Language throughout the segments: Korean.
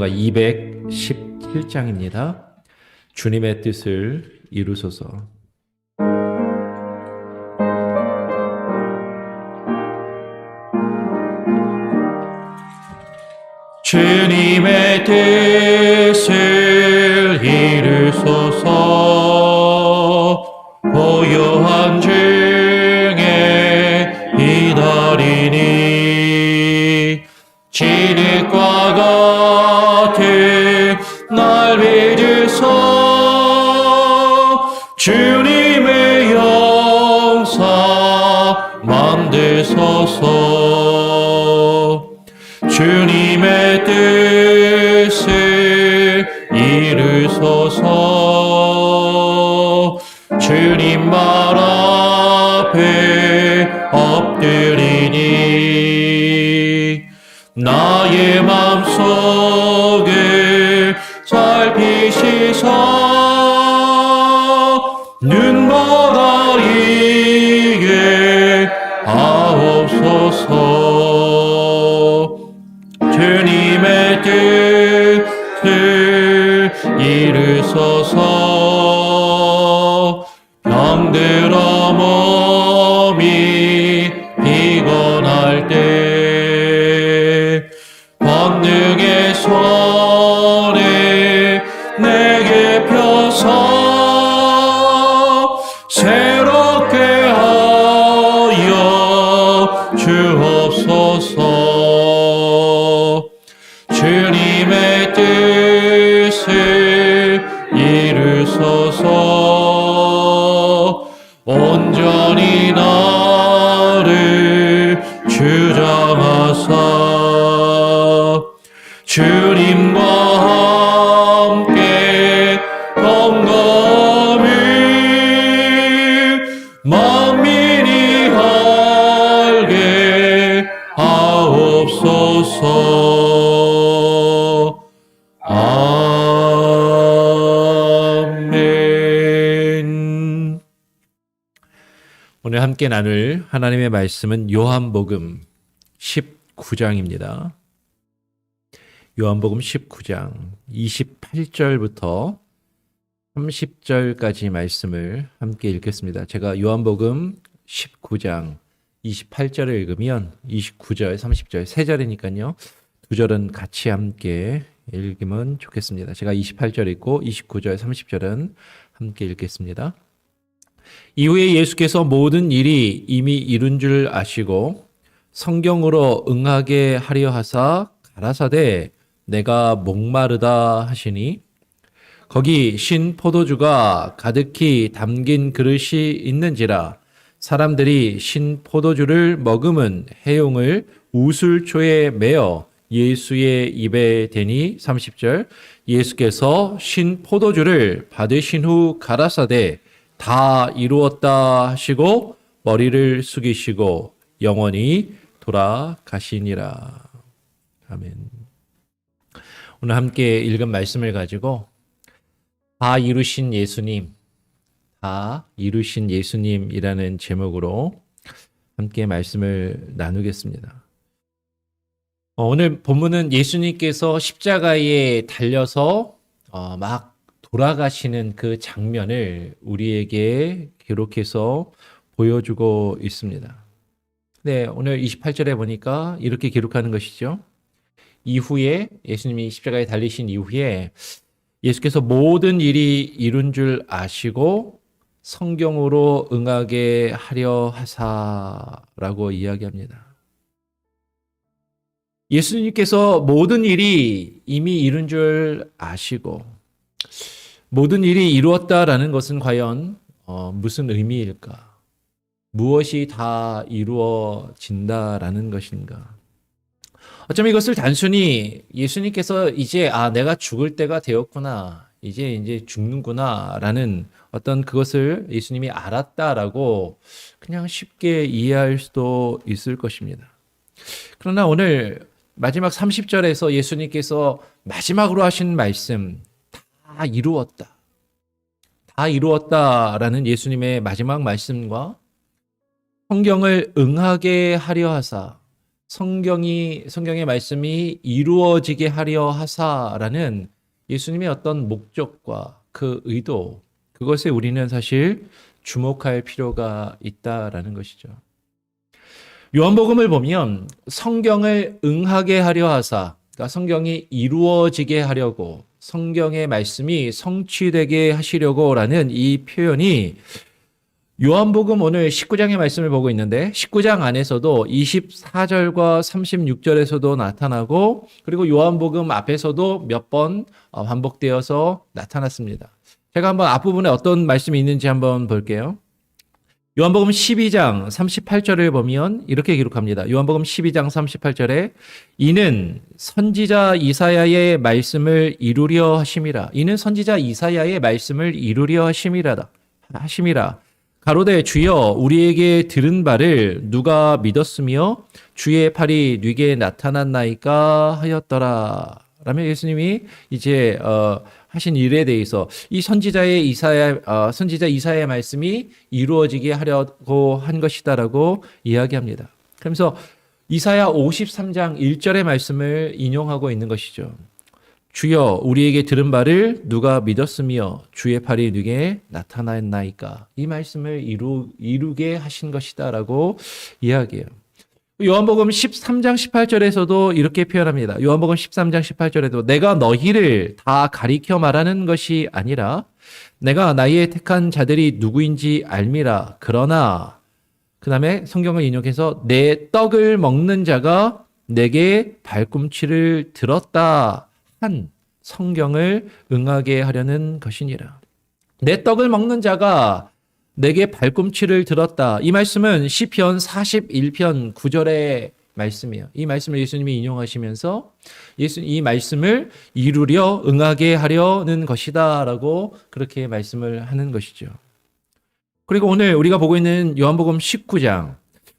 찬송가 217장입니다. 주님의 뜻을 이루소서. 주님의 뜻을 이루소서. 고요한 중에 기다리니 진흙과 같은 날 믿으소. 주님의 영상 만드소서. 주님의 뜻을 이루소서. 주님 말 앞에 엎드리니 나의 맘속을 살피시사 눈보다 이게 하옵소서. 주님의 뜻을 이루소서. 병들어 몸이 피곤할 때 권능의 손을 내게 펴서 새롭게 하여 주옵소서. 주님의 뜻을 이루소서. 온전히 나를 주장하사 주님과 함께 건강을 만민이 알게 하옵소서. 아멘. 오늘 함께 나눌 하나님의 말씀은 요한복음 19장입니다. 요한복음 19장 28절부터 30절까지 말씀을 함께 읽겠습니다. 제가 요한복음 19장 28절을 읽으면 29절, 30절, 3절이니까요. 2절은 같이 함께 읽으면 좋겠습니다. 제가 28절 읽고 29절, 30절은 함께 읽겠습니다. 이후에 예수께서 모든 일이 이미 이룬 줄 아시고 성경으로 응하게 하려 하사 가라사대 내가 목마르다 하시니 거기 신 포도주가 가득히 담긴 그릇이 있는지라 사람들이 신 포도주를 머금은 해용을 우슬초에 메어 예수의 입에 대니 30절 예수께서 신 포도주를 받으신 후 가라사대 다 이루었다 하시고 머리를 숙이시고 영원히 돌아가시니라. 아멘. 오늘 함께 읽은 말씀을 가지고 다 이루신 예수님, 다 이루신 예수님이라는 제목으로 함께 말씀을 나누겠습니다. 오늘 본문은 예수님께서 십자가에 달려서 막 돌아가시는 그 장면을 우리에게 기록해서 보여주고 있습니다. 네, 오늘 28절에 보니까 이렇게 기록하는 것이죠. 이후에 예수님이 십자가에 달리신 이후에 예수께서 모든 일이 이룬 줄 아시고 성경으로 응하게 하려 하사라고 이야기합니다. 예수님께서 모든 일이 이미 이룬 줄 아시고 모든 일이 이루었다라는 것은 과연 무슨 의미일까? 무엇이 다 이루어진다라는 것인가? 어쩌면 이것을 단순히 예수님께서 이제 내가 죽을 때가 되었구나, 이제 죽는구나라는 어떤 그것을 예수님이 알았다라고 그냥 쉽게 이해할 수도 있을 것입니다. 그러나 오늘 마지막 30절에서 예수님께서 마지막으로 하신 말씀, 다 이루었다. 다 이루었다라는 예수님의 마지막 말씀과 성경을 응하게 하려 하사 성경의 말씀이 이루어지게 하려 하사라는 예수님의 어떤 목적과 그 의도, 그것에 우리는 사실 주목할 필요가 있다라는 것이죠. 요한복음을 보면 성경을 응하게 하려 하사, 그러니까 성경이 이루어지게 하려고, 성경의 말씀이 성취되게 하시려고라는 이 표현이 요한복음 오늘 19장의 말씀을 보고 있는데 19장 안에서도 24절과 36절에서도 나타나고, 그리고 요한복음 앞에서도 몇 번 반복되어서 나타났습니다. 제가 한번 앞부분에 어떤 말씀이 있는지 한번 볼게요. 요한복음 12장 38절을 보면 이렇게 기록합니다. 요한복음 12장 38절에 이는 선지자 이사야의 말씀을 이루려 하심이라. 이는 선지자 이사야의 말씀을 이루려 하심이라. 가로되 주여 우리에게 들은 바를 누가 믿었으며 주의 팔이 네게 나타났나이까 하였더라. 라며 예수님이 이제 하신 일에 대해서 이 선지자 이사야의 말씀이 이루어지게 하려고 한 것이다라고 이야기합니다. 그러면서 이사야 53장 1절의 말씀을 인용하고 있는 것이죠. 주여 우리에게 들은 바를 누가 믿었으며 주의 팔이 네게 나타났나이까. 이 말씀을 이루게 하신 것이다라고 이야기해요. 요한복음 13장 18절에서도 이렇게 표현합니다. 요한복음 13장 18절에도 내가 너희를 다 가리켜 말하는 것이 아니라 내가 나의 택한 자들이 누구인지 알미라. 그러나 그 다음에 성경을 인용해서 내 떡을 먹는 자가 내게 발꿈치를 들었다 한 성경을 응하게 하려는 것이니라. 내 떡을 먹는 자가 내게 발꿈치를 들었다. 이 말씀은 시편 41편 9절의 말씀이에요. 이 말씀을 예수님이 인용하시면서 이 말씀을 이루려 응하게 하려는 것이다 라고 그렇게 말씀을 하는 것이죠. 그리고 오늘 우리가 보고 있는 요한복음 19장,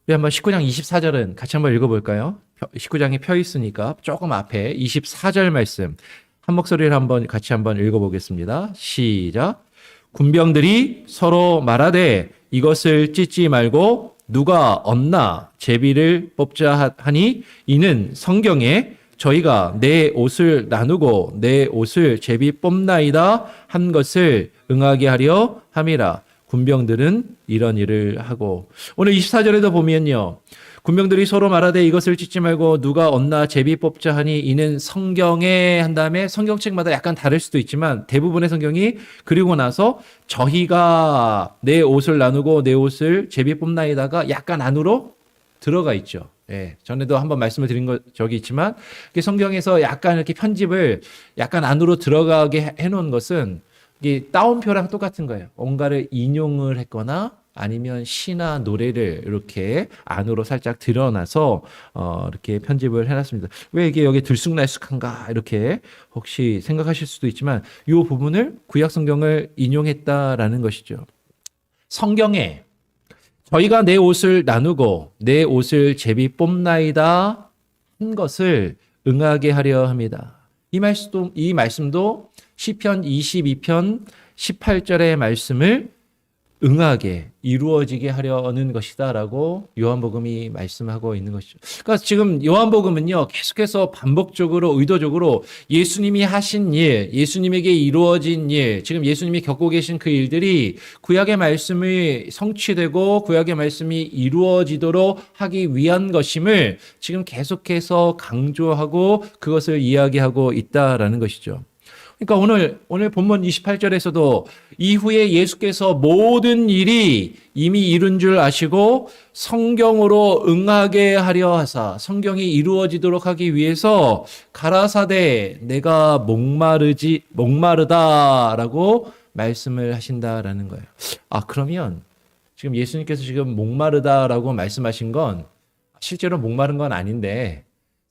우리 한번 19장 24절은 같이 한번 읽어볼까요? 19장에 펴 있으니까 조금 앞에 24절 말씀 한 목소리를 같이 한번 읽어보겠습니다. 시작. 군병들이 서로 말하되 이것을 찢지 말고 누가 얻나 제비를 뽑자 하니 이는 성경에 저희가 내 옷을 나누고 내 옷을 제비 뽑나이다 한 것을 응하게 하려 함이라. 군병들은 이런 일을 하고. 오늘 24절에도 보면요. 군병들이 서로 말하되 이것을 찢지 말고 누가 얻나 제비 뽑자 하니 이는 성경에 한 다음에 성경책마다 약간 다를 수도 있지만 대부분의 성경이 그리고 나서 저희가 내 옷을 나누고 내 옷을 제비 뽑나이다가 약간 안으로 들어가 있죠. 예, 전에도 한번 말씀을 드린 적이 있지만 성경에서 약간 이렇게 편집을 약간 안으로 들어가게 해놓은 것은 이게 따옴표랑 똑같은 거예요. 뭔가를 인용을 했거나 아니면 시나 노래를 이렇게 안으로 살짝 드러나서 이렇게 편집을 해놨습니다. 왜 이게 여기 들쑥날쑥한가 이렇게 혹시 생각하실 수도 있지만 이 부분을 구약 성경을 인용했다라는 것이죠. 성경에 저희가 내 옷을 나누고 내 옷을 제비 뽑나이다 한 것을 응하게 하려 합니다. 이 말씀도 시편 22편 18절의 말씀을 응하게 이루어지게 하려는 것이다라고 요한복음이 말씀하고 있는 것이죠. 그러니까 지금 요한복음은요 계속해서 반복적으로 의도적으로 예수님이 하신 일, 예수님에게 이루어진 일, 지금 예수님이 겪고 계신 그 일들이 구약의 말씀이 성취되고 구약의 말씀이 이루어지도록 하기 위한 것임을 지금 계속해서 강조하고 그것을 이야기하고 있다라는 것이죠. 그러니까 오늘 본문 28절에서도 이후에 예수께서 모든 일이 이미 이룬 줄 아시고 성경으로 응하게 하려 하사 성경이 이루어지도록 하기 위해서 가라사대 내가 목마르다라고 말씀을 하신다라는 거예요. 그러면 지금 예수님께서 지금 목마르다라고 말씀하신 건 실제로 목마른 건 아닌데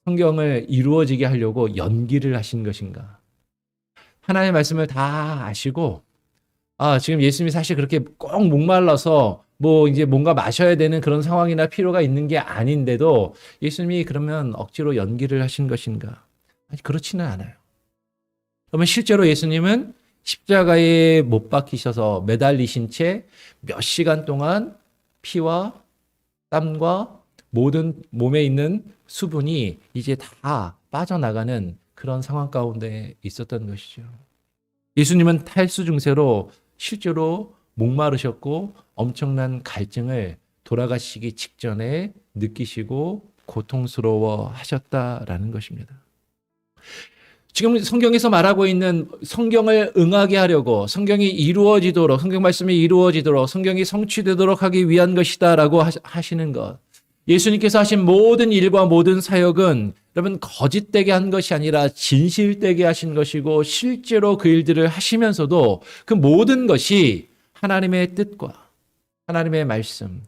성경을 이루어지게 하려고 연기를 하신 것인가? 하나님의 말씀을 다 아시고, 지금 예수님이 사실 그렇게 꼭 목말라서 이제 뭔가 마셔야 되는 그런 상황이나 필요가 있는 게 아닌데도 예수님이 그러면 억지로 연기를 하신 것인가? 아니, 그렇지는 않아요. 그러면 실제로 예수님은 십자가에 못 박히셔서 매달리신 채 몇 시간 동안 피와 땀과 모든 몸에 있는 수분이 이제 다 빠져나가는 그런 상황 가운데 있었던 것이죠. 예수님은 탈수 증세로 실제로 목마르셨고 엄청난 갈증을 돌아가시기 직전에 느끼시고 고통스러워 하셨다라는 것입니다. 지금 성경에서 말하고 있는 성경을 응하게 하려고 성경이 이루어지도록 성경 말씀이 이루어지도록 성경이 성취되도록 하기 위한 것이다라고 하시는 것. 예수님께서 하신 모든 일과 모든 사역은 여러분 거짓되게 한 것이 아니라 진실되게 하신 것이고 실제로 그 일들을 하시면서도 그 모든 것이 하나님의 뜻과 하나님의 말씀,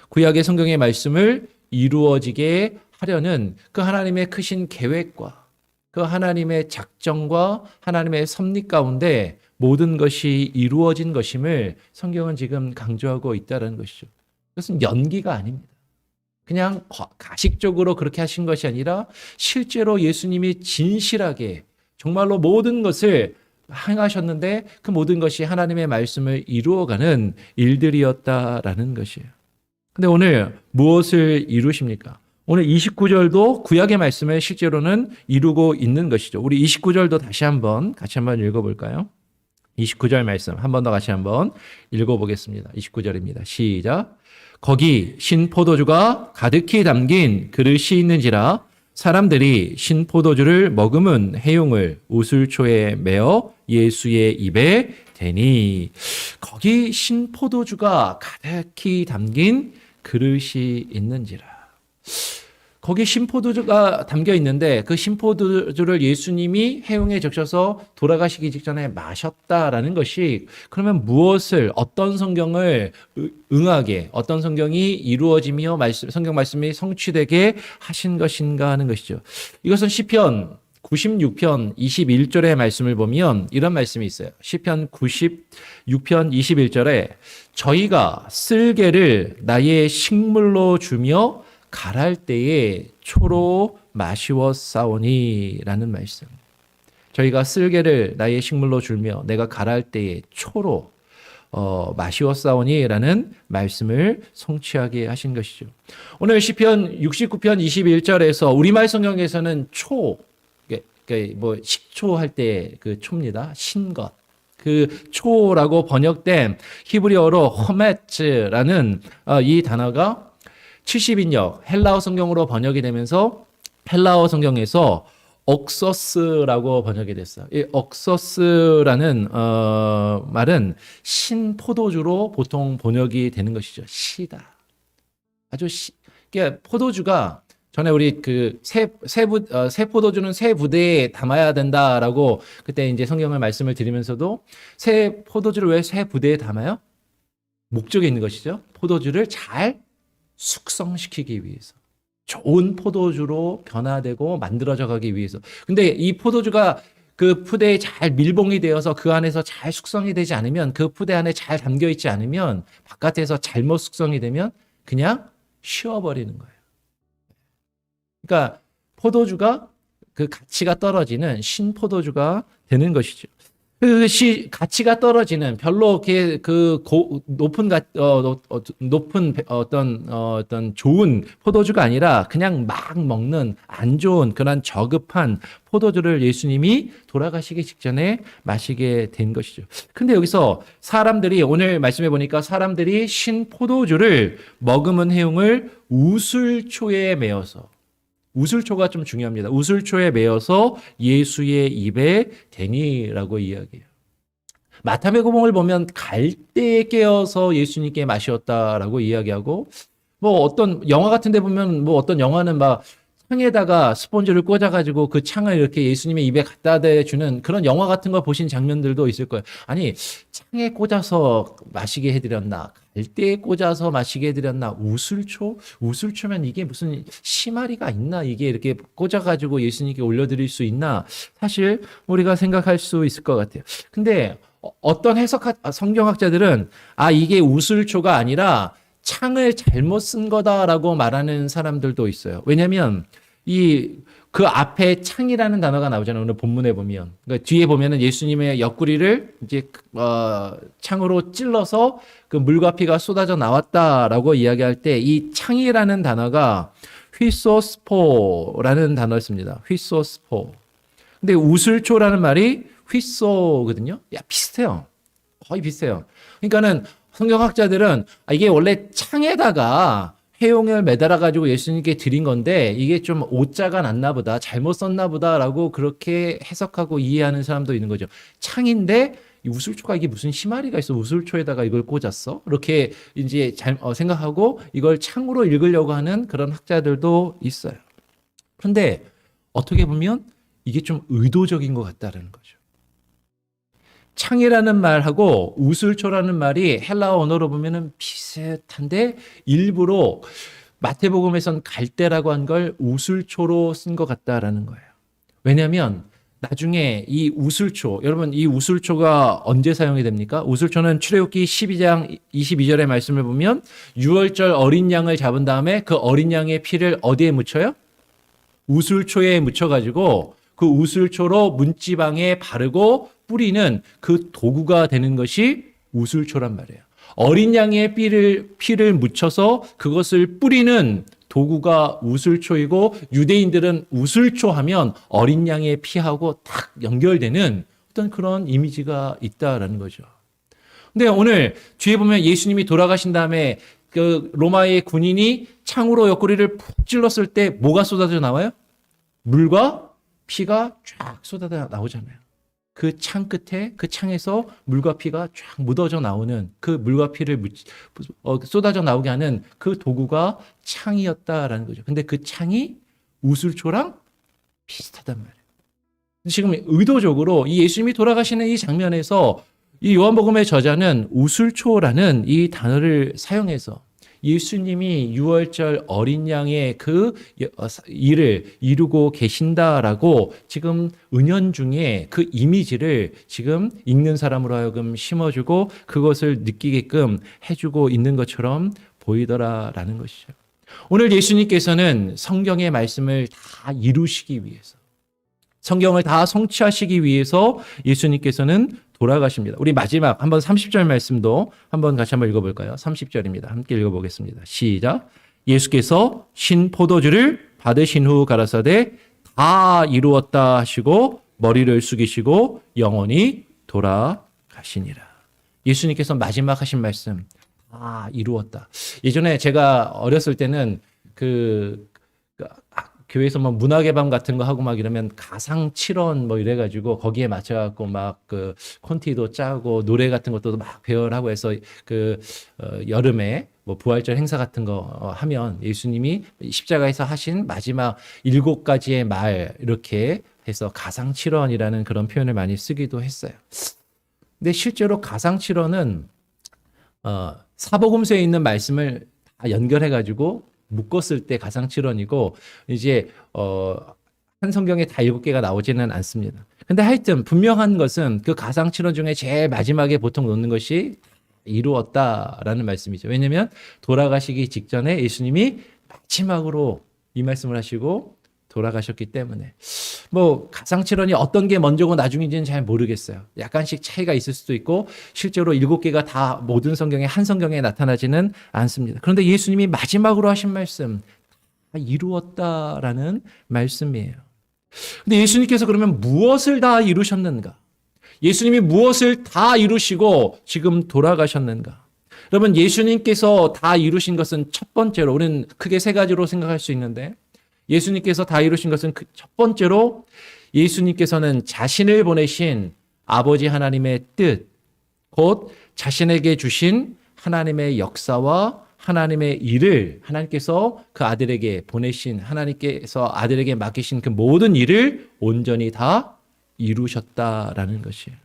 구약의 성경의 말씀을 이루어지게 하려는 그 하나님의 크신 계획과 그 하나님의 작정과 하나님의 섭리 가운데 모든 것이 이루어진 것임을 성경은 지금 강조하고 있다는 것이죠. 그것은 연기가 아닙니다. 그냥 가식적으로 그렇게 하신 것이 아니라 실제로 예수님이 진실하게 정말로 모든 것을 행하셨는데 그 모든 것이 하나님의 말씀을 이루어가는 일들이었다라는 것이에요. 근데 오늘 무엇을 이루십니까? 오늘 29절도 구약의 말씀을 실제로는 이루고 있는 것이죠. 우리 29절도 같이 한번 읽어볼까요? 29절 말씀 한 번 더 같이 한번 읽어보겠습니다. 29절입니다. 시작. 거기 신포도주가 가득히 담긴 그릇이 있는지라 사람들이 신포도주를 머금은 해용을 우슬초에 메어 예수의 입에 대니. 거기 신포도주가 가득히 담긴 그릇이 있는지라. 거기 신포도주가 담겨 있는데 그 신포도주를 예수님이 해용에 적셔서 돌아가시기 직전에 마셨다라는 것이 그러면 무엇을 어떤 성경을 응하게 어떤 성경이 이루어지며 성경 말씀이 성취되게 하신 것인가 하는 것이죠. 이것은 시편 96편 21절의 말씀을 보면 이런 말씀이 있어요. 시편 96편 21절에 저희가 쓸개를 나의 식물로 주며 갈할 때에 초로 마시웠사오니 라는 말씀. 저희가 쓸개를 나의 식물로 주며 내가 갈할 때에 초로 마시웠사오니 라는 말씀을 성취하게 하신 것이죠. 오늘 시편 69편 21절에서 우리말 성경에서는 초, 뭐 식초 할 때 그 초입니다. 신것. 그 초라고 번역된 히브리어로 호메츠라는 이 단어가 70인역 헬라어 성경으로 번역이 되면서 헬라어 성경에서 옥서스라고 번역이 됐어요. 이 옥서스라는 말은 신포도주로 보통 번역이 되는 것이죠. 시다. 그러니까 포도주가 전에 우리 그 새 포도주는 새 부대에 담아야 된다라고 그때 이제 성경을 말씀을 드리면서도 새 포도주를 왜 새 부대에 담아요? 목적이 있는 것이죠. 포도주를 잘 숙성시키기 위해서. 좋은 포도주로 변화되고 만들어져 가기 위해서. 근데 이 포도주가 그 푸대에 잘 밀봉이 되어서 그 안에서 잘 숙성이 되지 않으면 그 푸대 안에 잘 담겨 있지 않으면 바깥에서 잘못 숙성이 되면 그냥 쉬어버리는 거예요. 그러니까 포도주가 그 가치가 떨어지는 신포도주가 되는 것이죠. 그 가치가 떨어지는 별로 높은 어떤 좋은 포도주가 아니라 그냥 막 먹는 안 좋은 그런 저급한 포도주를 예수님이 돌아가시기 직전에 마시게 된 것이죠. 근데 여기서 사람들이 오늘 말씀해 보니까 사람들이 신포도주를 머금은 해용을 우슬초에 메어서 우슬초가 좀 중요합니다. 우슬초에 메어서 예수의 입에 대니라고 이야기해요. 마태복음을 보면 갈대에 깨어서 예수님께 마셨다라고 이야기하고 뭐 어떤 영화 같은 데 보면 뭐 어떤 영화는 막 창에다가 스폰지를 꽂아가지고 그 창을 이렇게 예수님의 입에 갖다 대주는 그런 영화 같은 거 보신 장면들도 있을 거예요. 아니 창에 꽂아서 마시게 해드렸나? 갈대에 꽂아서 마시게 해드렸나? 우슬초면 이게 무슨 심아리가 있나? 이게 이렇게 꽂아가지고 예수님께 올려드릴 수 있나? 사실 우리가 생각할 수 있을 것 같아요. 근데 어떤 성경학자들은 이게 우슬초가 아니라 창을 잘못 쓴 거다라고 말하는 사람들도 있어요. 왜냐하면 이 그 앞에 창이라는 단어가 나오잖아요. 오늘 본문에 보면. 그러니까 뒤에 보면은 예수님의 옆구리를 이제 창으로 찔러서 그 물과 피가 쏟아져 나왔다라고 이야기할 때 이 창이라는 단어가 휘소스포라는 단어였습니다. 휘소스포. 근데 우슬초라는 말이 휘소거든요. 야, 비슷해요. 거의 비슷해요. 그러니까는 성경학자들은 이게 원래 창에다가 해용을 매달아 가지고 예수님께 드린 건데 이게 좀 오자가 났나 보다, 잘못 썼나 보다라고 그렇게 해석하고 이해하는 사람도 있는 거죠. 창인데 이 우슬초가 이게 무슨 심아리가 있어? 우슬초에다가 이걸 꽂았어? 이렇게 이제 생각하고 이걸 창으로 읽으려고 하는 그런 학자들도 있어요. 그런데 어떻게 보면 이게 좀 의도적인 것 같다는 거죠. 창이라는 말하고 우슬초라는 말이 헬라어 언어로 보면은 비슷한데 일부러 마태복음에선 갈대라고 한 걸 우슬초로 쓴 것 같다라는 거예요. 왜냐하면 나중에 이 우슬초, 여러분 이 우슬초가 언제 사용이 됩니까? 우슬초는 출애굽기 12장 22절의 말씀을 보면 6월절 어린 양을 잡은 다음에 그 어린 양의 피를 어디에 묻혀요? 우슬초에 묻혀가지고 그 우슬초로 문지방에 바르고 뿌리는 그 도구가 되는 것이 우슬초란 말이에요. 어린 양의 피를 묻혀서 그것을 뿌리는 도구가 우슬초이고 유대인들은 우슬초 하면 어린 양의 피하고 딱 연결되는 어떤 그런 이미지가 있다라는 거죠. 근데 오늘 뒤에 보면 예수님이 돌아가신 다음에 그 로마의 군인이 창으로 옆구리를 푹 찔렀을 때 뭐가 쏟아져 나와요? 물과 피가 쫙 쏟아져 나오잖아요. 그 창 끝에 그 창에서 물과 피가 쫙 묻어져 나오는 그 물과 피를 쏟아져 나오게 하는 그 도구가 창이었다라는 거죠. 근데 그 창이 우슬초랑 비슷하단 말이에요. 지금 의도적으로 이 예수님이 돌아가시는 이 장면에서 이 요한복음의 저자는 우슬초라는 이 단어를 사용해서 예수님이 유월절 어린 양의 그 일을 이루고 계신다라고 지금 은연중에 그 이미지를 지금 읽는 사람으로 하여금 심어주고 그것을 느끼게끔 해주고 있는 것처럼 보이더라라는 것이죠. 오늘 예수님께서는 성경의 말씀을 다 이루시기 위해서 성경을 다 성취하시기 위해서 예수님께서는 돌아가십니다. 우리 마지막 한번 30절 말씀도 한번 같이 한번 읽어볼까요? 30절입니다. 함께 읽어보겠습니다. 시작. 예수께서 신 포도주를 받으신 후 가라사대 다 이루었다 하시고 머리를 숙이시고 영원히 돌아가시니라. 예수님께서 마지막 하신 말씀 다 이루었다. 예전에 제가 어렸을 때는 교회에서 뭐 문화개방 같은 거 하고 막 이러면 가상 7원 뭐 이래가지고 거기에 맞춰갖고 막 그 콘티도 짜고 노래 같은 것도 막 배열하고 해서 여름에 뭐 부활절 행사 같은 거 하면 예수님이 십자가에서 하신 마지막 7가지의 말 이렇게 해서 가상 7원이라는 그런 표현을 많이 쓰기도 했어요. 근데 실제로 가상 7원은 사복음서에 있는 말씀을 다 연결해가지고 묶었을 때 가상칠원이고 이제 한 성경에 다 7개가 나오지는 않습니다. 근데 하여튼 분명한 것은 그 가상칠원 중에 제일 마지막에 보통 놓는 것이 이루었다라는 말씀이죠. 왜냐하면 돌아가시기 직전에 예수님이 마지막으로 이 말씀을 하시고 돌아가셨기 때문에 뭐 가상칠원이 어떤 게 먼저고 나중인지는 잘 모르겠어요. 약간씩 차이가 있을 수도 있고 실제로 7개가 다 모든 성경에 한 성경에 나타나지는 않습니다. 그런데 예수님이 마지막으로 하신 말씀 다 이루었다라는 말씀이에요. 근데 예수님께서 그러면 무엇을 다 이루셨는가? 예수님이 무엇을 다 이루시고 지금 돌아가셨는가? 여러분 예수님께서 다 이루신 것은 첫 번째로 우리는 크게 3가지로 생각할 수 있는데 예수님께서 다 이루신 것은 첫 번째로 예수님께서는 자신을 보내신 아버지 하나님의 뜻, 곧 자신에게 주신 하나님의 역사와 하나님의 일을 하나님께서 그 아들에게 보내신 하나님께서 아들에게 맡기신 그 모든 일을 온전히 다 이루셨다라는 것이에요.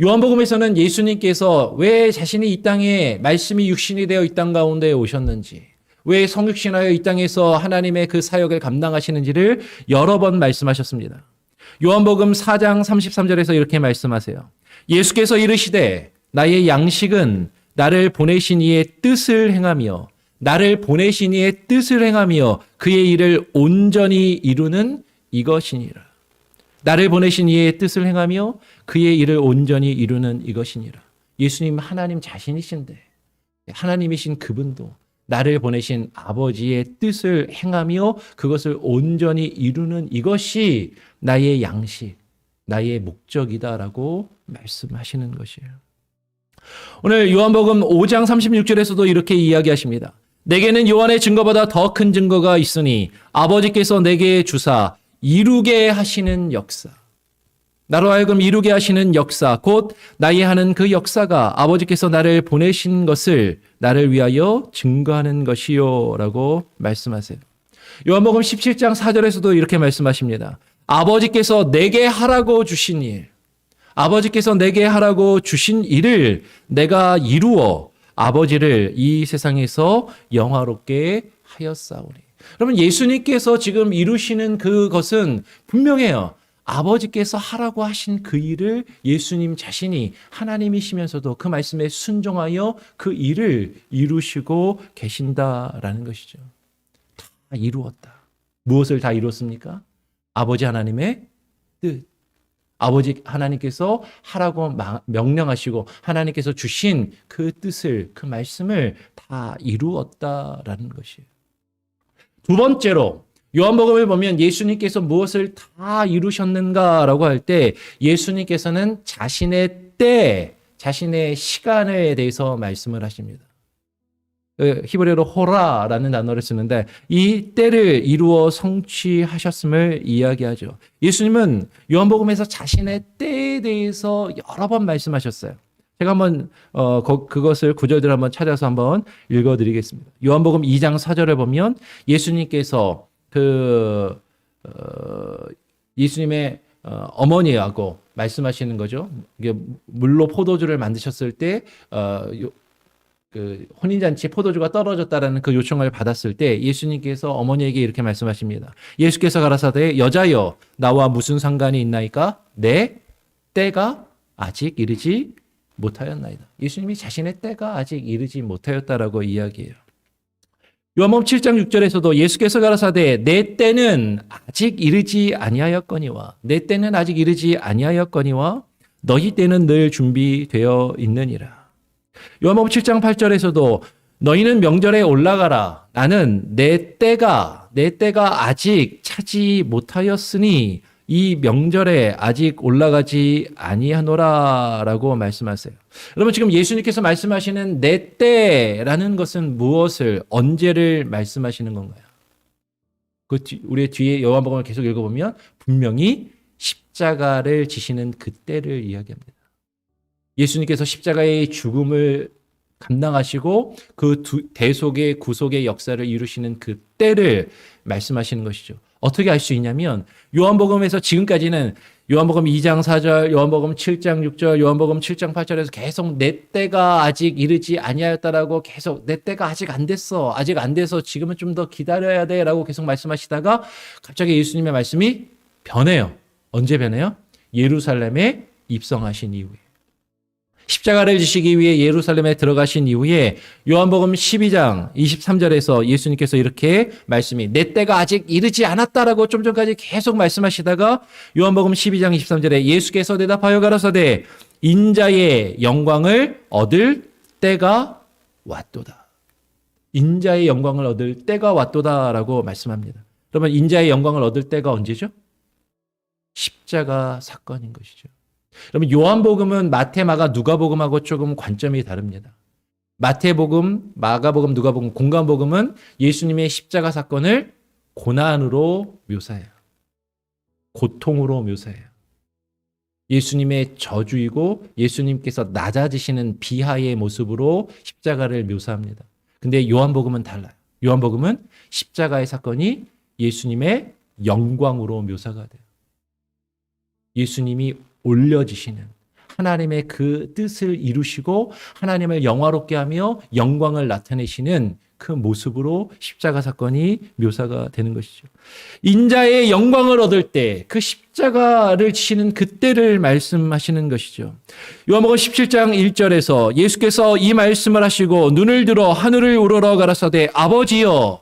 요한복음에서는 예수님께서 왜 자신이 이 땅에 말씀이 육신이 되어 이 땅 가운데 오셨는지 왜 성육신하여 이 땅에서 하나님의 그 사역을 감당하시는지를 여러 번 말씀하셨습니다. 요한복음 4장 33절에서 이렇게 말씀하세요. 예수께서 이르시되 나의 양식은 나를 보내신 이의 뜻을 행하며 나를 보내신 이의 뜻을 행하며 그의 일을 온전히 이루는 이것이니라. 나를 보내신 이의 뜻을 행하며 그의 일을 온전히 이루는 이것이니라. 예수님 하나님 자신이신데 하나님이신 그분도 나를 보내신 아버지의 뜻을 행하며 그것을 온전히 이루는 이것이 나의 양식, 나의 목적이다라고 말씀하시는 것이에요. 오늘 요한복음 5장 36절에서도 이렇게 이야기하십니다. 내게는 요한의 증거보다 더 큰 증거가 있으니 아버지께서 내게 주사 이루게 하시는 역사. 나로 하여금 이루게 하시는 역사, 곧 나의 하는 그 역사가 아버지께서 나를 보내신 것을 나를 위하여 증거하는 것이요 라고 말씀하세요. 요한복음 17장 4절에서도 이렇게 말씀하십니다. 아버지께서 내게 하라고 주신 일, 아버지께서 내게 하라고 주신 일을 내가 이루어 아버지를 이 세상에서 영화롭게 하였사오니. 그러면 예수님께서 지금 이루시는 그것은 분명해요. 아버지께서 하라고 하신 그 일을 예수님 자신이 하나님이시면서도 그 말씀에 순종하여 그 일을 이루시고 계신다라는 것이죠. 다 이루었다. 무엇을 다 이뤘습니까? 아버지 하나님의 뜻. 아버지 하나님께서 하라고 명령하시고 하나님께서 주신 그 뜻을, 그 말씀을 다 이루었다라는 것이에요. 두 번째로 요한복음을 보면 예수님께서 무엇을 다 이루셨는가라고 할 때 예수님께서는 자신의 때, 자신의 시간에 대해서 말씀을 하십니다. 히브리어로 호라라는 단어를 쓰는데 이 때를 이루어 성취하셨음을 이야기하죠. 예수님은 요한복음에서 자신의 때에 대해서 여러 번 말씀하셨어요. 제가 한번 그것을 구절들 한번 찾아서 한번 읽어드리겠습니다. 요한복음 2장 4절을 보면 예수님께서 예수님의 어머니하고 말씀하시는 거죠. 이게 물로 포도주를 만드셨을 때 그 혼인잔치에 포도주가 떨어졌다라는 그 요청을 받았을 때 예수님께서 어머니에게 이렇게 말씀하십니다. 예수께서 가라사대 여자여 나와 무슨 상관이 있나이까? 내 때가 아직 이르지 못하였나이다. 예수님이 자신의 때가 아직 이르지 못하였다라고 이야기해요. 요한복음 7장 6절에서도 예수께서 가라사대 내 때는 아직 이르지 아니하였거니와 내 때는 아직 이르지 아니하였거니와 너희 때는 늘 준비되어 있느니라. 요한복음 7장 8절에서도 너희는 명절에 올라가라. 나는 내 때가 아직 차지 못하였으니 이 명절에 아직 올라가지 아니하노라라고 말씀하세요. 여러분 지금 예수님께서 말씀하시는 내 때라는 것은 무엇을 언제를 말씀하시는 건가요? 우리 뒤에 요한복음을 계속 읽어보면 분명히 십자가를 지시는 그 때를 이야기합니다. 예수님께서 십자가의 죽음을 감당하시고 그 대속의 구속의 역사를 이루시는 그 때를 말씀하시는 것이죠. 어떻게 알 수 있냐면 요한복음에서 지금까지는 요한복음 2장 4절, 요한복음 7장 6절, 요한복음 7장 8절에서 계속 내 때가 아직 이르지 아니하였다라고 계속 내 때가 아직 안 됐어. 아직 안 돼서 지금은 좀 더 기다려야 돼라고 계속 말씀하시다가 갑자기 예수님의 말씀이 변해요. 언제 변해요? 예루살렘에 입성하신 이후에. 십자가를 지시기 위해 예루살렘에 들어가신 이후에 요한복음 12장 23절에서 예수님께서 이렇게 말씀이 내 때가 아직 이르지 않았다라고 좀 전까지 계속 말씀하시다가 요한복음 12장 23절에 예수께서 대답하여 가라사대 인자의 영광을 얻을 때가 왔도다. 인자의 영광을 얻을 때가 왔도다라고 말씀합니다. 그러면 인자의 영광을 얻을 때가 언제죠? 십자가 사건인 것이죠. 그러면 요한복음은 마태, 마가, 누가복음하고 조금 관점이 다릅니다. 마태복음, 마가복음, 누가복음, 공관복음은 예수님의 십자가 사건을 고난으로 묘사해요. 고통으로 묘사해요. 예수님의 저주이고 예수님께서 낮아지시는 비하의 모습으로 십자가를 묘사합니다. 근데 요한복음은 달라요. 요한복음은 십자가의 사건이 예수님의 영광으로 묘사가 돼요. 예수님이 올려지시는 하나님의 그 뜻을 이루시고 하나님을 영화롭게 하며 영광을 나타내시는 그 모습으로 십자가 사건이 묘사가 되는 것이죠. 인자의 영광을 얻을 때 그 십자가를 지시는 그때를 말씀하시는 것이죠. 요한복음 17장 1절에서 예수께서 이 말씀을 하시고 눈을 들어 하늘을 우러러 가라사대 아버지여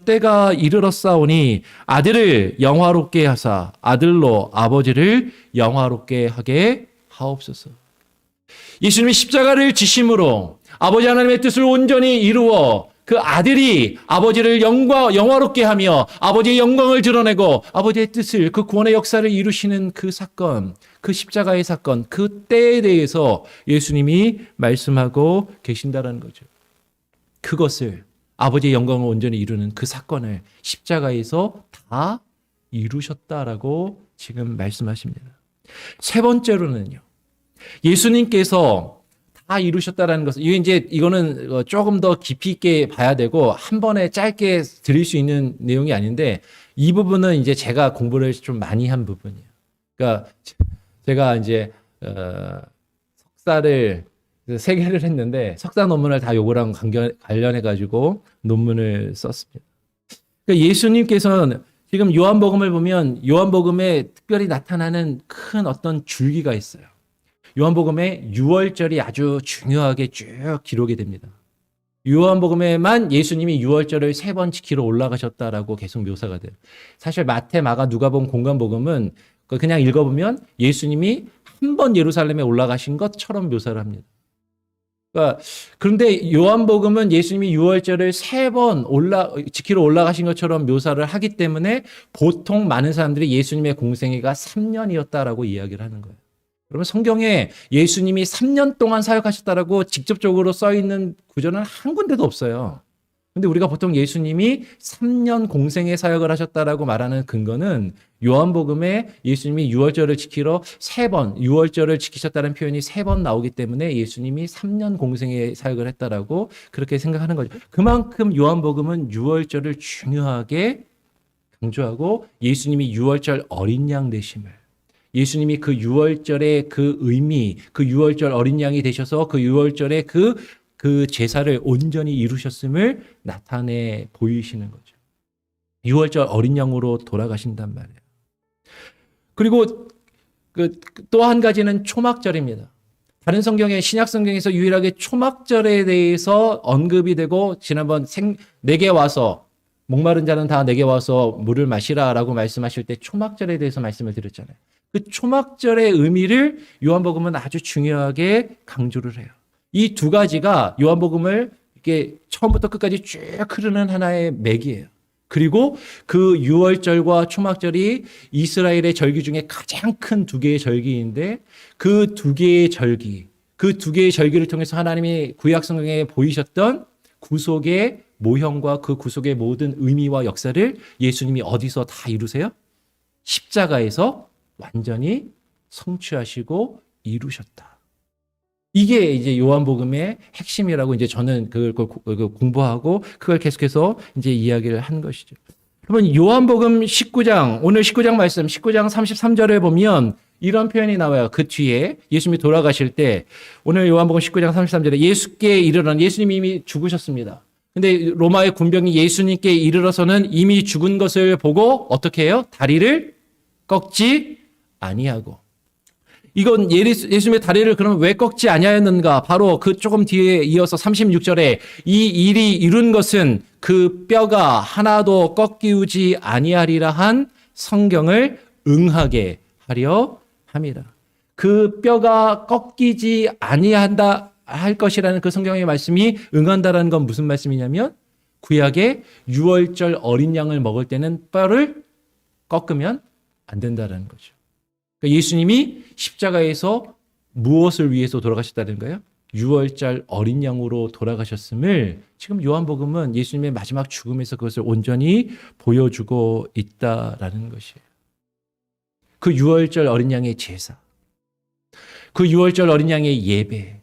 때가 이르렀사오니 아들을 영화롭게 하사 아들로 아버지를 영화롭게 하게 하옵소서. 예수님이 십자가를 지심으로 아버지 하나님의 뜻을 온전히 이루어 그 아들이 아버지를 영화롭게 하며 아버지의 영광을 드러내고 아버지의 뜻을, 그 구원의 역사를 이루시는 그 사건, 그 십자가의 사건, 그 때에 대해서 예수님이 말씀하고 계신다라는 거죠. 그것을, 아버지의 영광을 온전히 이루는 그 사건을 십자가에서 다 이루셨다라고 지금 말씀하십니다. 세 번째로는요, 예수님께서 다 이루셨다라는 것은, 이거는 조금 더 깊이 있게 봐야 되고 한 번에 짧게 드릴 수 있는 내용이 아닌데, 이 부분은 이제 제가 공부를 좀 많이 한 부분이에요. 그러니까 제가 이제 석사를 3개를 했는데 석사 논문을 다 요거랑 관련해 가지고 논문을 썼습니다. 그러니까 예수님께서는 지금 요한복음을 보면 요한복음에 특별히 나타나는 큰 어떤 줄기가 있어요. 요한복음에 6월절이 아주 중요하게 쭉 기록이 됩니다. 요한복음에만 예수님이 6월절을 3번 지키러 올라가셨다라고 계속 묘사가 돼요. 사실 마태, 마가, 누가복음, 공관복음은 그냥 읽어보면 예수님이 한 번 예루살렘에 올라가신 것처럼 묘사를 합니다. 그런데 요한복음은 예수님이 6월절을 3번 지키러 올라가신 것처럼 묘사를 하기 때문에 보통 많은 사람들이 예수님의 공생애가 3년이었다라고 이야기를 하는 거예요. 그러면 성경에 예수님이 3년 동안 사역하셨다라고 직접적으로 써 있는 구절은 한 군데도 없어요. 근데 우리가 보통 예수님이 3년 공생애 사역을 하셨다라고 말하는 근거는 요한복음에 예수님이 6월절을 지키러 3번, 6월절을 지키셨다는 표현이 3번 나오기 때문에 예수님이 3년 공생애 사역을 했다라고 그렇게 생각하는 거죠. 그만큼 요한복음은 6월절을 중요하게 강조하고 예수님이 6월절 어린 양 되심을, 예수님이 그 6월절의 그 의미, 그 6월절 어린 양이 되셔서 그 6월절의 그 제사를 온전히 이루셨음을 나타내 보이시는 거죠. 6월절 어린 양으로 돌아가신단 말이에요. 그리고 또 한 가지는 초막절입니다. 다른 성경에, 신약 성경에서 유일하게 초막절에 대해서 언급이 되고, 지난번 내게 와서 목마른 자는 다 내게 와서 물을 마시라라고 말씀하실 때 초막절에 대해서 말씀을 드렸잖아요. 그 초막절의 의미를 요한복음은 아주 중요하게 강조를 해요. 이 두 가지가 요한복음을 이렇게 처음부터 끝까지 쭉 흐르는 하나의 맥이에요. 그리고 그 6월절과 초막절이 이스라엘의 절기 중에 가장 큰 2개의 절기인데, 그 2개의 절기를 통해서 하나님이 구약 성경에 보이셨던 구속의 모형과 그 구속의 모든 의미와 역사를 예수님이 어디서 다 이루세요? 십자가에서 완전히 성취하시고 이루셨다. 이게 이제 요한복음의 핵심이라고 이제 저는 그걸 공부하고 그걸 계속해서 이제 이야기를 한 것이죠. 그러면 요한복음 19장, 오늘 19장 말씀, 19장 33절에 보면 이런 표현이 나와요. 그 뒤에 예수님이 돌아가실 때, 오늘 요한복음 19장 33절에 예수께 이르러는, 예수님이 이미 죽으셨습니다. 근데 로마의 군병이 예수님께 이르러서는 이미 죽은 것을 보고 어떻게 해요? 다리를 꺾지 아니하고. 이건 예수님의 다리를 그러면 왜 꺾지 아니하였는가? 바로 그 조금 뒤에 이어서 36절에 이 일이 이룬 것은 그 뼈가 하나도 꺾이우지 아니하리라 한 성경을 응하게 하려 함이라. 그 뼈가 꺾이지 아니한다 할 것이라는 그 성경의 말씀이 응한다라는 건 무슨 말씀이냐면, 구약의 6월절 어린 양을 먹을 때는 뼈를 꺾으면 안 된다라는 거죠. 그러니까 예수님이 십자가에서 무엇을 위해서 돌아가셨다는 거예요? 6월절 어린 양으로 돌아가셨음을 지금 요한복음은 예수님의 마지막 죽음에서 그것을 온전히 보여주고 있다라는 것이에요. 그 6월절 어린 양의 제사, 그 6월절 어린 양의 예배,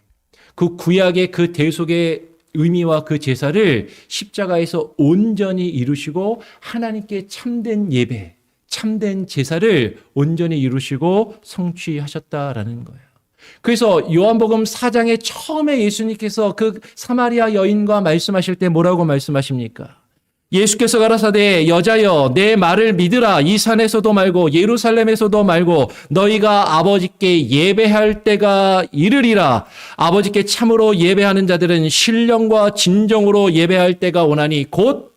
그 구약의 그 대속의 의미와 그 제사를 십자가에서 온전히 이루시고 하나님께 참된 예배, 참된 제사를 온전히 이루시고 성취하셨다라는 거예요. 그래서 요한복음 4장에 처음에 예수님께서 그 사마리아 여인과 말씀하실 때 뭐라고 말씀하십니까? 예수께서 가라사대 여자여 내 말을 믿으라. 이 산에서도 말고 예루살렘에서도 말고 너희가 아버지께 예배할 때가 이르리라. 아버지께 참으로 예배하는 자들은 신령과 진정으로 예배할 때가 오나니 곧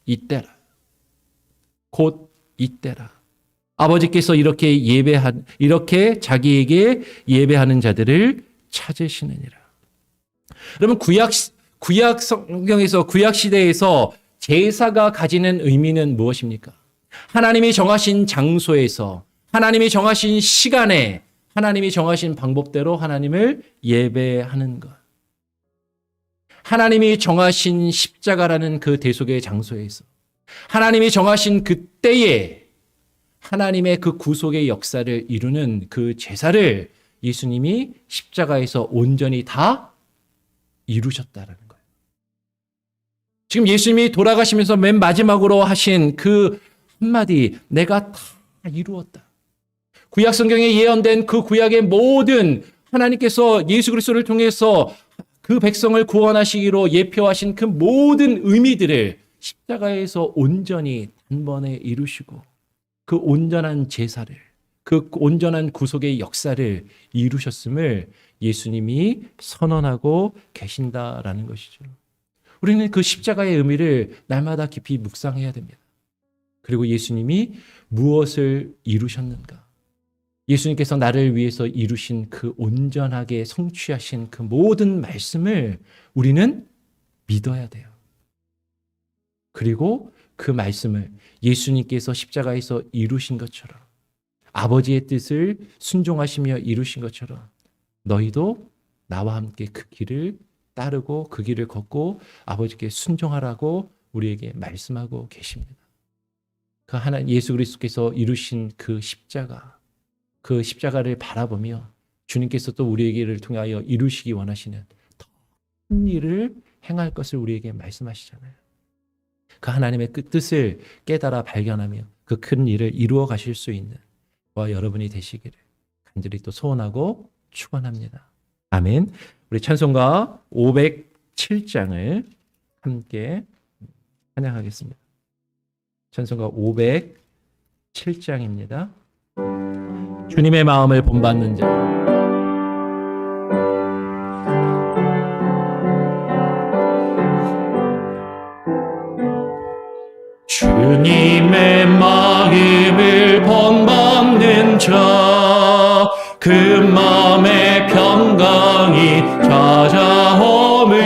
이때라. 곧 이때라. 아버지께서 이렇게 자기에게 예배하는 자들을 찾으시느니라. 여러분 구약 성경에서 구약 시대에서 제사가 가지는 의미는 무엇입니까? 하나님이 정하신 장소에서 하나님이 정하신 시간에 하나님이 정하신 방법대로 하나님을 예배하는 것. 하나님이 정하신 십자가라는 그 대속의 장소에서 하나님이 정하신 그 때에 하나님의 그 구속의 역사를 이루는 그 제사를 예수님이 십자가에서 온전히 다 이루셨다라는 거예요. 지금 예수님이 돌아가시면서 맨 마지막으로 하신 그 한마디, 내가 다 이루었다. 구약 성경에 예언된 그 구약의 모든 하나님께서 예수 그리스도를 통해서 그 백성을 구원하시기로 예표하신 그 모든 의미들을 십자가에서 온전히 단번에 이루시고 그 온전한 제사를, 그 온전한 구속의 역사를 이루셨음을 예수님이 선언하고 계신다라는 것이죠. 우리는 그 십자가의 의미를 날마다 깊이 묵상해야 됩니다. 그리고 예수님이 무엇을 이루셨는가? 예수님께서 나를 위해서 이루신 그 온전하게 성취하신 그 모든 말씀을 우리는 믿어야 돼요. 그리고 그 말씀을 예수님께서 십자가에서 이루신 것처럼 아버지의 뜻을 순종하시며 이루신 것처럼 너희도 나와 함께 그 길을 따르고 그 길을 걷고 아버지께 순종하라고 우리에게 말씀하고 계십니다. 그 하나님 예수 그리스도께서 이루신 그 십자가를 바라보며 주님께서 또 우리에게를 통하여 이루시기 원하시는 더 큰 일을 행할 것을 우리에게 말씀하시잖아요. 그 하나님의 그 뜻을 깨달아 발견하며 그 큰 일을 이루어 가실 수 있는 저와 여러분이 되시기를 간절히 또 소원하고 축원합니다. 아멘. 우리 찬송가 507장을 함께 찬양하겠습니다. 찬송가 507장입니다. 주님의 마음을 본받는 자. 주님의 마음을 본받는 자, 그 마음의 평강이 찾아오면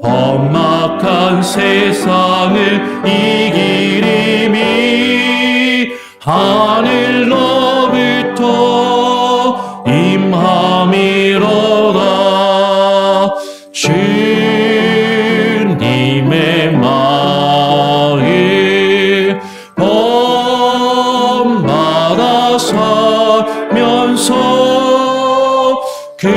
험악한 세상을 이기림이 하늘로부터 임함이로다. 주님의 마음 본받아 살면서 그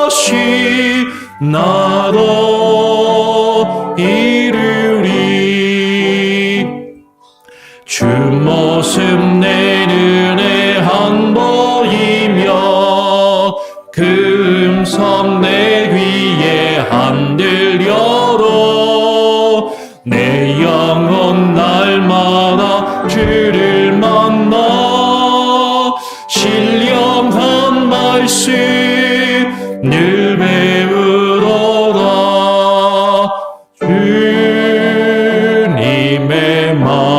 거룩하시 나도 이루리. 주 모습 내 눈에 안 보이며 그 음성 내 귀에 안 들려도 내 영혼 날마다 주를 만나 신령한 말씀 늘 배우도다. 주님의 마음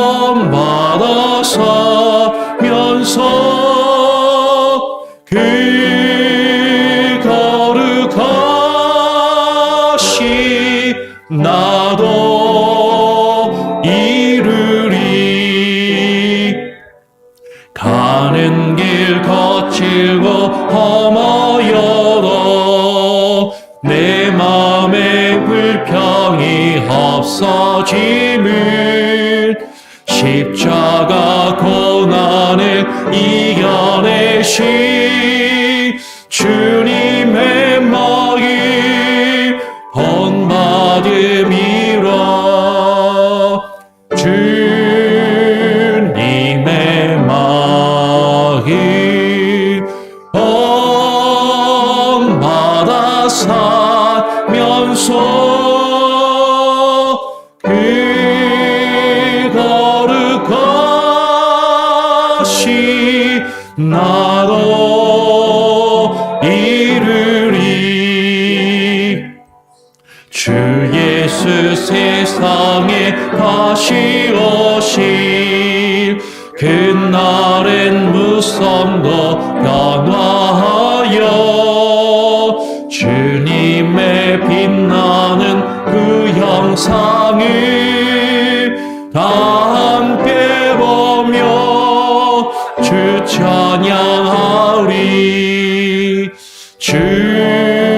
본받아 살면서 그 거룩하시 나도 이루리. 가는 길 거칠고 험하여도 내 맘에 불평이 없어짐을 십자가 고난을 이겨내신 주님의 마음 본받음이라. 나도 이르리. 주 예수 세상에 다시 오실 그날엔 무성도 변화하여 주님의 빛나는 그 형상을 다 함께 보며 주 찬양하리. 주님의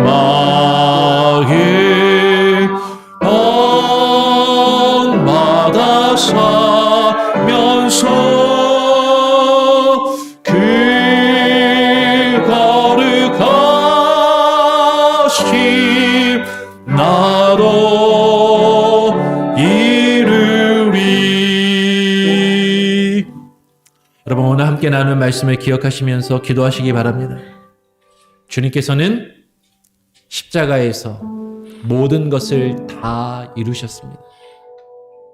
마음 언마다 사면서 그 거룩하심 나도 이루리. 여러분, 오늘 함께 나눈 말씀을 기억하시면서 기도하시기 바랍니다. 주님께서는 십자가에서 모든 것을 다 이루셨습니다.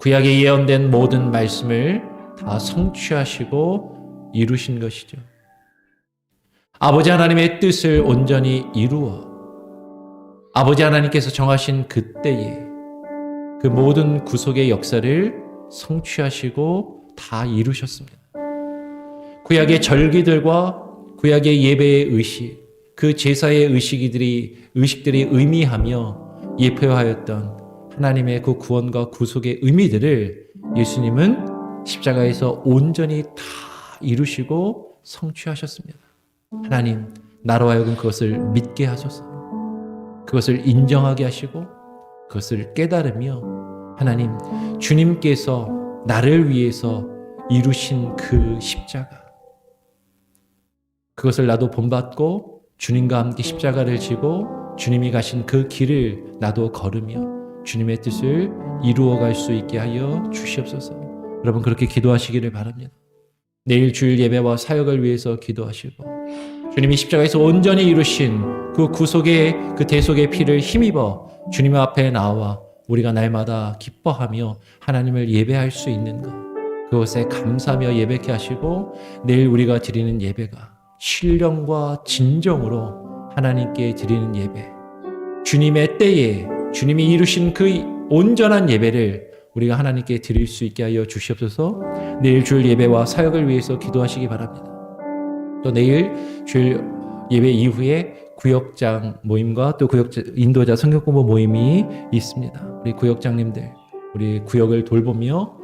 구약에 예언된 모든 말씀을 다 성취하시고 이루신 것이죠. 아버지 하나님의 뜻을 온전히 이루어 아버지 하나님께서 정하신 그때에 그 모든 구속의 역사를 성취하시고 다 이루셨습니다. 구약의 절기들과 구약의 예배의 의식, 그 제사의 의식들이 의미하며 예표하였던 하나님의 그 구원과 구속의 의미들을 예수님은 십자가에서 온전히 다 이루시고 성취하셨습니다. 하나님, 나로 하여금 그것을 믿게 하소서. 그것을 인정하게 하시고 그것을 깨달으며 하나님, 주님께서 나를 위해서 이루신 그 십자가, 그것을 나도 본받고 주님과 함께 십자가를 지고 주님이 가신 그 길을 나도 걸으며 주님의 뜻을 이루어갈 수 있게 하여 주시옵소서. 여러분, 그렇게 기도하시기를 바랍니다. 내일 주일 예배와 사역을 위해서 기도하시고 주님이 십자가에서 온전히 이루신 그 구속의 그 대속의 피를 힘입어 주님 앞에 나와 우리가 날마다 기뻐하며 하나님을 예배할 수 있는 것, 그것에 감사하며 예배케 하시고 내일 우리가 드리는 예배가 신령과 진정으로 하나님께 드리는 예배, 주님의 때에 주님이 이루신 그 온전한 예배를 우리가 하나님께 드릴 수 있게 하여 주시옵소서. 내일 주일 예배와 사역을 위해서 기도하시기 바랍니다. 또 내일 주일 예배 이후에 구역장 모임과 또 구역장 인도자 성경 공부 모임이 있습니다. 우리 구역장님들, 우리 구역을 돌보며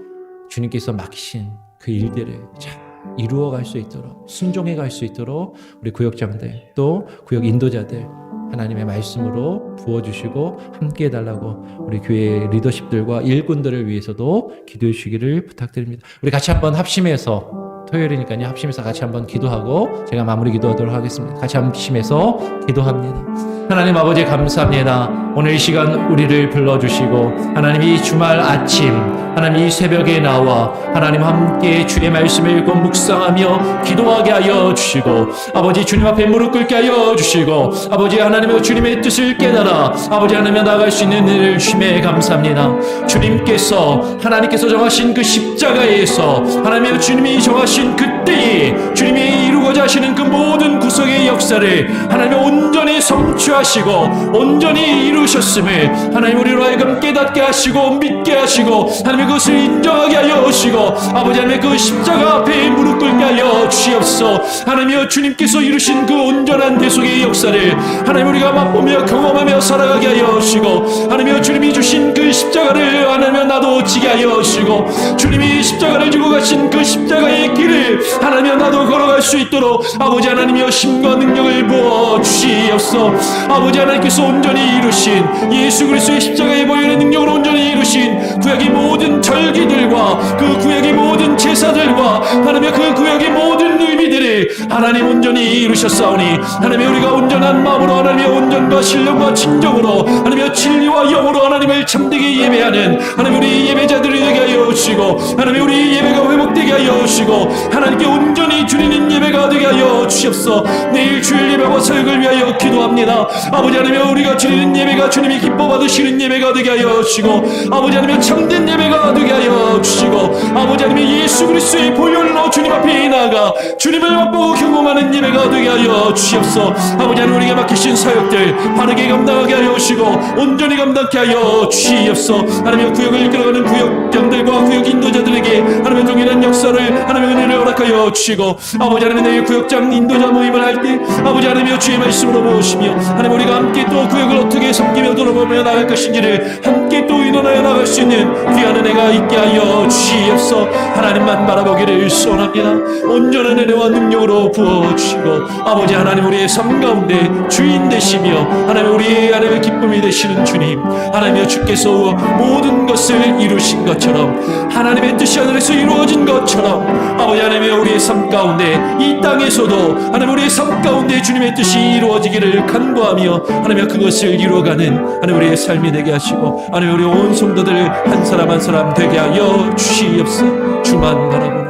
주님께서 맡기신 그 일들을 잘 이루어갈 수 있도록, 순종해 갈 수 있도록 우리 구역장들 또 구역 인도자들 하나님의 말씀으로 부어주시고 함께 해달라고 우리 교회 리더십들과 일꾼들을 위해서도 기도해 주시기를 부탁드립니다. 우리 같이 한번 합심해서, 토요일이니까요, 합심해서 같이 한번 기도하고 제가 마무리 기도하도록 하겠습니다. 같이 합심해서 기도합니다. 하나님 아버지, 감사합니다. 오늘 이 시간 우리를 불러주시고 하나님 이 주말 아침 하나님 이 새벽에 나와 하나님 함께 주의 말씀을 읽고 묵상하며 기도하게 하여 주시고 아버지 주님 앞에 무릎 꿇게 하여 주시고 아버지 하나님의 주님의 뜻을 깨달아 아버지 하나님의 나아갈 수 있는 일을 주심에 감사합니다. 주님께서 하나님께서 정하신 그 십자가에서 하나님의 주님이 정하신 그때에 주님이 이루고자 하시는 그 모든 구속의 역사를 하나님의 온전히 성취하시고 온전히 이루셨음을 하나님 우리로 하여금 깨닫게 하시고 믿게 하시고 하나님 그것을 인정하게 하여 주시고 아버지 하나님의 그 십자가 앞에 무릎 꿇게 하여 주시옵소서. 하나님이여, 주님께서 이루신 그 온전한 대속의 역사를 하나님 우리가 맛보며 경험하며 살아가게 하여 주시고 하나님이여, 주님이 주신 그 십자가를 하나님이여 나도 지게 하여 주시고 주님이 십자가를 지고 가신 그 십자가의 길을 하나님이여 나도 걸어갈 수 있도록 아버지 하나님이여 힘과 능력을 부어 주시옵소서. 아버지 하나님께서 온전히 이루신 예수 그리스도의 십자가의 보혈의 능력으로 온전히 이루신 구약의 모든 절기들과 그 구약의 모든 제사들과 하나님의 그 구약의 모든 의미들을 하나님 온전히 이루셨사오니 하나님의 우리가 온전한 마음으로 하나님의 온전과 신령과 진정으로 하나님의 진리와 영으로 하나님을 참되게 예배하는 하나님 우리 예배자들이 되게 하여 주시고 하나님 우리 예배가 회복되게 하여 주시고 하나님께 온전히 드리는 예배가 되게 하여 주시옵소서. 내일 주일 예배와 사역을 위하여 기도합니다. 아버지 하나님 우리가 드리는 예배가 주님이 기뻐 받으시는 예배가 되게 하여 주시고 아버지 하나님 참된 예배가 되게 하여 주시고 아버지 하나님 예수 그리스도의 보혈로 주님 앞에 앞에 나아가 주님을 맛보고 경험하는 예배가 되게 하여 주시옵소서. 아버지 하나님, 우리에게 맡기신 사역들 바르게 감당하게 하여 주시고 온전히 감당케 하여 주시옵소서. 하나님의 구역을 이끌어가는 구역장들과 구역 인도자들에게 하나님의 동일한 역사를 하나님의 은혜를 허락하여 주시고, 아버지 하나님, 내일 구역장 인도자 모임을 할 때 아버지 하나님의 주의 말씀으로 모시며 하나님, 우리가 함께 또 구역을 어떻게 섬기며 돌아보며 나갈 것인지를 함께 또 의논하여 나갈 수 있는 귀한 은혜가 있게 하여 주시옵소서. 하나님만 바라보기를 소원합니다. 온전한 은혜와 능력으로 부어주시고, 아버지 하나님, 우리의 삶 가운데 주인 되시며 하나님, 우리의 하나님의 기쁨이 되시는 주님, 하나님의 주께서 모든 것을 이루신 것처럼, 하나님의 뜻이 하늘에서 이루어진 것처럼, 아버지 하나님의 우리의 삶 가운데 이 땅에서도 하나님 우리의 삶 가운데 주님의 뜻이 이루어지기를 간구하며 하나님 그것을 이루어가는 하나님 우리의 삶이 되게 하시고, 하나님 우리 온 성도들 한 사람 한 사람 되게 하여 주시옵소서. 주만 바라보는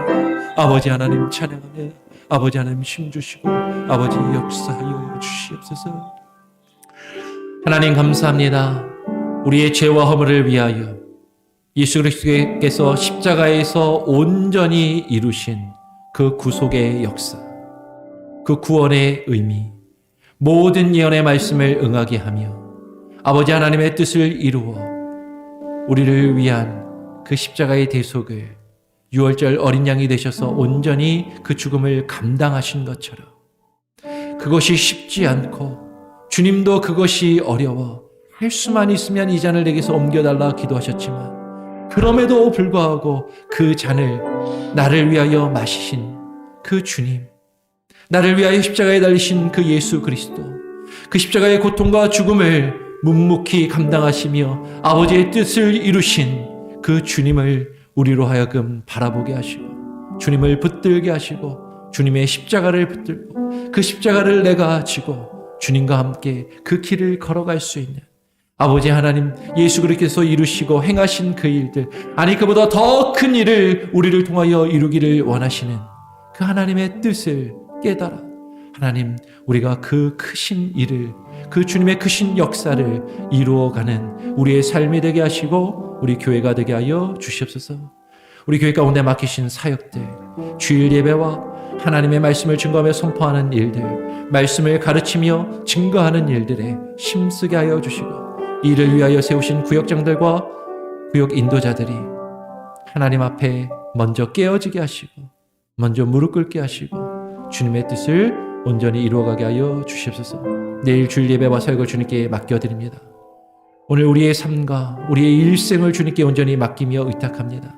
아버지 하나님 찬양합니다. 아버지 하나님 힘주시고 아버지 역사하여 주시옵소서. 하나님 감사합니다. 우리의 죄와 허물을 위하여 예수 그리스도께서 십자가에서 온전히 이루신 그 구속의 역사, 그 구원의 의미, 모든 예언의 말씀을 응하게 하며 아버지 하나님의 뜻을 이루어 우리를 위한 그 십자가의 대속을 유월절 어린 양이 되셔서 온전히 그 죽음을 감당하신 것처럼, 그것이 쉽지 않고 주님도 그것이 어려워 할 수만 있으면 이 잔을 내게서 옮겨달라 기도하셨지만, 그럼에도 불구하고 그 잔을 나를 위하여 마시신 그 주님, 나를 위하여 십자가에 달리신 그 예수 그리스도, 그 십자가의 고통과 죽음을 묵묵히 감당하시며 아버지의 뜻을 이루신 그 주님을 우리로 하여금 바라보게 하시고, 주님을 붙들게 하시고, 주님의 십자가를 붙들고 그 십자가를 내가 지고 주님과 함께 그 길을 걸어갈 수 있는 아버지 하나님, 예수 그리스도께서 이루시고 행하신 그 일들, 아니 그보다 더 큰 일을 우리를 통하여 이루기를 원하시는 그 하나님의 뜻을 깨달아 하나님, 우리가 그 크신 일을, 그 주님의 크신 역사를 이루어가는 우리의 삶이 되게 하시고 우리 교회가 되게 하여 주시옵소서. 우리 교회 가운데 맡기신 사역들, 주일 예배와 하나님의 말씀을 증거하며 선포하는 일들, 말씀을 가르치며 증거하는 일들에 힘쓰게 하여 주시고, 이를 위하여 세우신 구역장들과 구역 인도자들이 하나님 앞에 먼저 깨어지게 하시고 먼저 무릎 꿇게 하시고 주님의 뜻을 온전히 이루어가게 하여 주시옵소서. 내일 주일 예배와 사역을 주님께 맡겨드립니다. 오늘 우리의 삶과 우리의 일생을 주님께 온전히 맡기며 의탁합니다.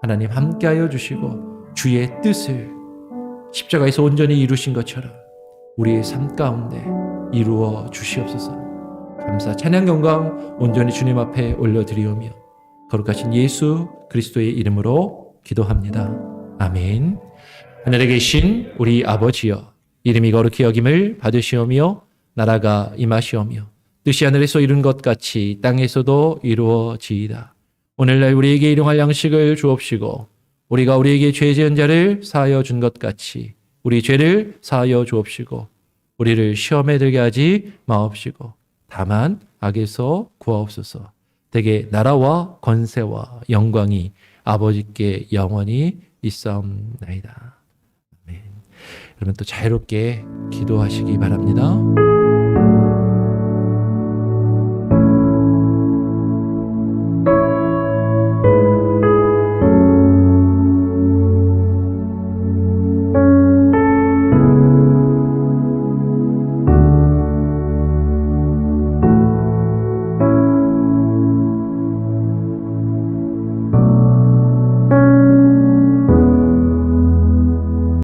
하나님 함께하여 주시고 주의 뜻을 십자가에서 온전히 이루신 것처럼 우리의 삶 가운데 이루어 주시옵소서. 감사 찬양 영광 온전히 주님 앞에 올려드리오며 거룩하신 예수 그리스도의 이름으로 기도합니다. 아멘. 하늘에 계신 우리 아버지여, 이름이 거룩히 여김을 받으시오며 나라가 임하시오며 뜻이 하늘에서 이룬 것 같이 땅에서도 이루어지이다. 오늘날 우리에게 일용할 양식을 주옵시고 우리가 우리에게 죄 지은 자를 사하여 준 것 같이 우리 죄를 사하여 주옵시고 우리를 시험에 들게 하지 마옵시고 다만 악에서 구하옵소서. 대개 나라와 권세와 영광이 아버지께 영원히 있사옵나이다. 아멘. 여러분 또 자유롭게 기도하시기 바랍니다.